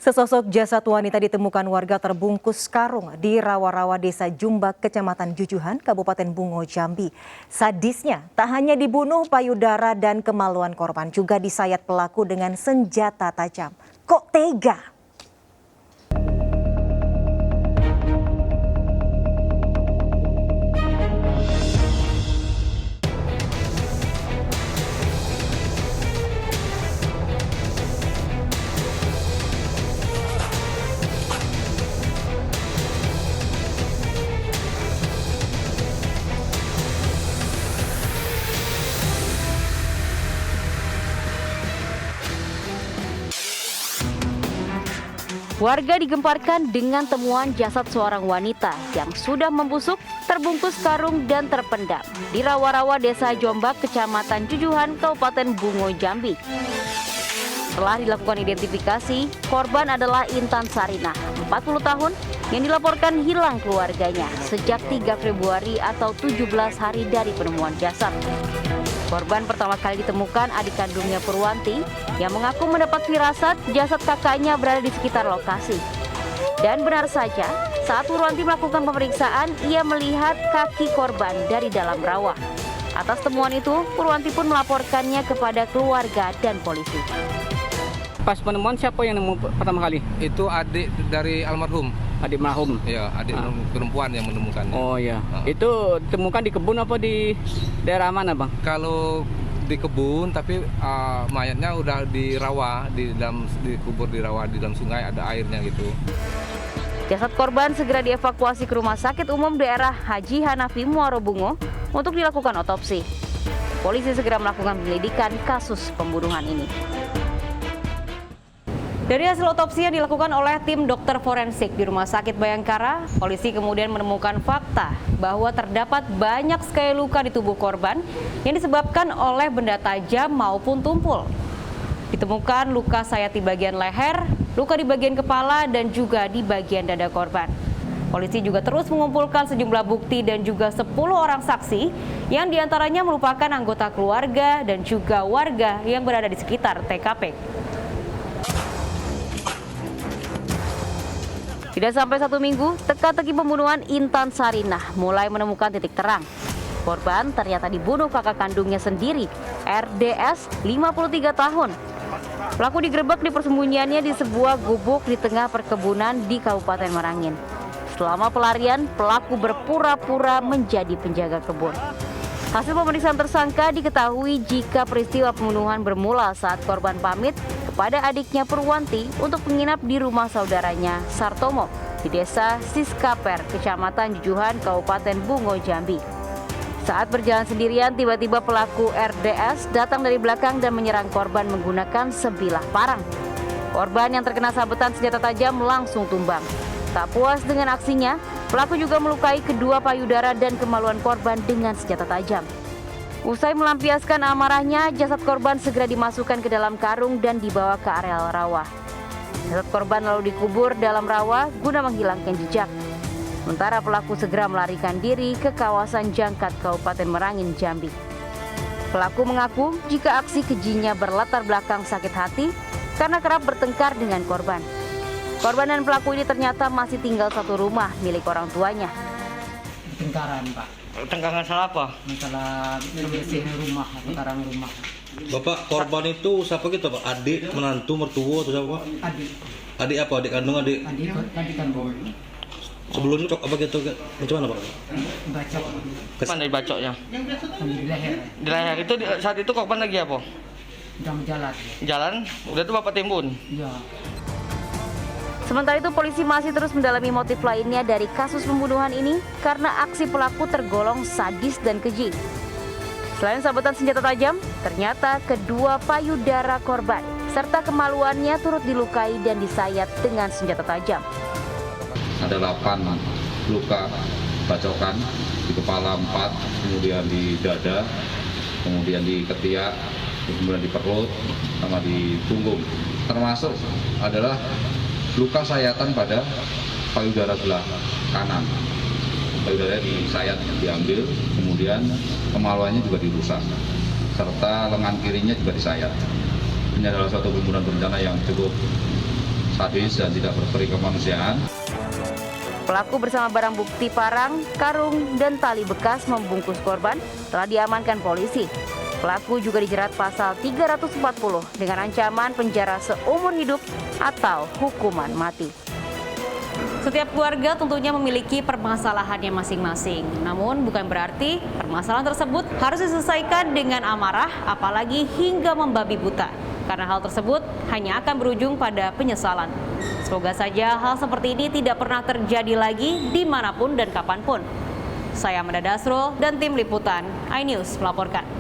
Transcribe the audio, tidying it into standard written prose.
Sesosok jasad wanita ditemukan warga terbungkus karung di rawa-rawa Desa Jumbak, Kecamatan Jujuhan, Kabupaten Bungo, Jambi. Sadisnya, tak hanya dibunuh payudara dan kemaluan korban, juga disayat pelaku dengan senjata tajam. Kok tega? Warga digemparkan dengan temuan jasad seorang wanita yang sudah membusuk, terbungkus karung dan terpendam di rawa-rawa Desa Jombak, Kecamatan Jujuhan, Kabupaten Bungo, Jambi. Setelah dilakukan identifikasi, korban adalah Intan Sarinah, 40 tahun, yang dilaporkan hilang keluarganya sejak 3 Februari atau 17 hari dari penemuan jasad. Korban pertama kali ditemukan adik kandungnya Purwanti yang mengaku mendapat firasat jasad kakaknya berada di sekitar lokasi. Dan benar saja, saat Purwanti melakukan pemeriksaan, ia melihat kaki korban dari dalam rawa. Atas temuan itu, Purwanti pun melaporkannya kepada keluarga dan polisi. Pas penemuan siapa yang nemu pertama kali? Itu adik dari almarhum. Adik marhum. Ya, adik perempuan yang menemukannya. Oh iya. Itu ditemukan di kebun apa di daerah mana, Bang? Kalau di kebun, tapi mayatnya udah di rawa, dikubur di rawa di dalam sungai, ada airnya gitu. Jasad korban segera dievakuasi ke Rumah Sakit Umum Daerah Haji Hanafi Muaro Bungo untuk dilakukan otopsi. Polisi segera melakukan penyelidikan kasus pembunuhan ini. Dari hasil otopsi yang dilakukan oleh tim dokter forensik di Rumah Sakit Bayangkara, polisi kemudian menemukan fakta bahwa terdapat banyak sekali luka di tubuh korban yang disebabkan oleh benda tajam maupun tumpul. Ditemukan luka sayat di bagian leher, luka di bagian kepala, dan juga di bagian dada korban. Polisi juga terus mengumpulkan sejumlah bukti dan juga 10 orang saksi yang diantaranya merupakan anggota keluarga dan juga warga yang berada di sekitar TKP. Tidak sampai 1 minggu, teka-teki pembunuhan Intan Sarinah mulai menemukan titik terang. Korban ternyata dibunuh kakak kandungnya sendiri, RDS, 53 tahun. Pelaku digerebek di persembunyiannya di sebuah gubuk di tengah perkebunan di Kabupaten Merangin. Selama pelarian, pelaku berpura-pura menjadi penjaga kebun. Hasil pemeriksaan tersangka diketahui jika peristiwa pembunuhan bermula saat korban pamit kepada adiknya Purwanti untuk menginap di rumah saudaranya Sartomo di Desa Siskaper, Kecamatan Jujuhan, Kabupaten Bungo, Jambi. Saat berjalan sendirian, tiba-tiba pelaku RDS datang dari belakang dan menyerang korban menggunakan sebilah parang. Korban yang terkena sabetan senjata tajam langsung tumbang. Tak puas dengan aksinya, pelaku juga melukai kedua payudara dan kemaluan korban dengan senjata tajam. Usai melampiaskan amarahnya, jasad korban segera dimasukkan ke dalam karung dan dibawa ke areal rawa. Jasad korban lalu dikubur dalam rawa guna menghilangkan jejak. Sementara pelaku segera melarikan diri ke kawasan Jangkat, Kabupaten Merangin, Jambi. Pelaku mengaku jika aksi kejinya berlatar belakang sakit hati karena kerap bertengkar dengan korban. Korban dan pelaku ini ternyata masih tinggal satu rumah milik orang tuanya. Tengkaran, Pak. Tengkaran salah apa? Masalah bersih rumah, tengkaran rumah. Bapak korban itu siapa gitu, Pak? Adik, menantu, mertua atau siapa, Pak? Adik. Adik apa? Adik kandung, adik? Adik kan, Bu. Sebelumnya cok apa gitu? Macam mana, Pak? Bacok. Mana dibacoknya? Di leher. Di leher itu saat itu korban lagi apa? Udah menjalan. Jalan, udah tuh bapak timbun. Iya. Sementara itu polisi masih terus mendalami motif lainnya dari kasus pembunuhan ini karena aksi pelaku tergolong sadis dan keji. Selain sabetan senjata tajam, ternyata kedua payudara korban serta kemaluannya turut dilukai dan disayat dengan senjata tajam. Ada 8 luka bacokan, di kepala 4, kemudian di dada, kemudian di ketiak, kemudian di perut, sama di punggung. Termasuk adalah luka sayatan pada payudara sebelah kanan. Payudaranya disayat, diambil, kemudian kemaluannya juga dirusak, serta lengan kirinya juga disayat. Ini adalah suatu pembunuhan berencana yang cukup sadis dan tidak berperi kemanusiaan. Pelaku bersama barang bukti parang, karung, dan tali bekas membungkus korban telah diamankan polisi. Pelaku juga dijerat pasal 340 dengan ancaman penjara seumur hidup atau hukuman mati. Setiap keluarga tentunya memiliki permasalahannya masing-masing. Namun bukan berarti permasalahan tersebut harus diselesaikan dengan amarah, apalagi hingga membabi buta. Karena hal tersebut hanya akan berujung pada penyesalan. Semoga saja hal seperti ini tidak pernah terjadi lagi dimanapun dan kapanpun. Saya Amanda Dasrul dan tim liputan iNews melaporkan.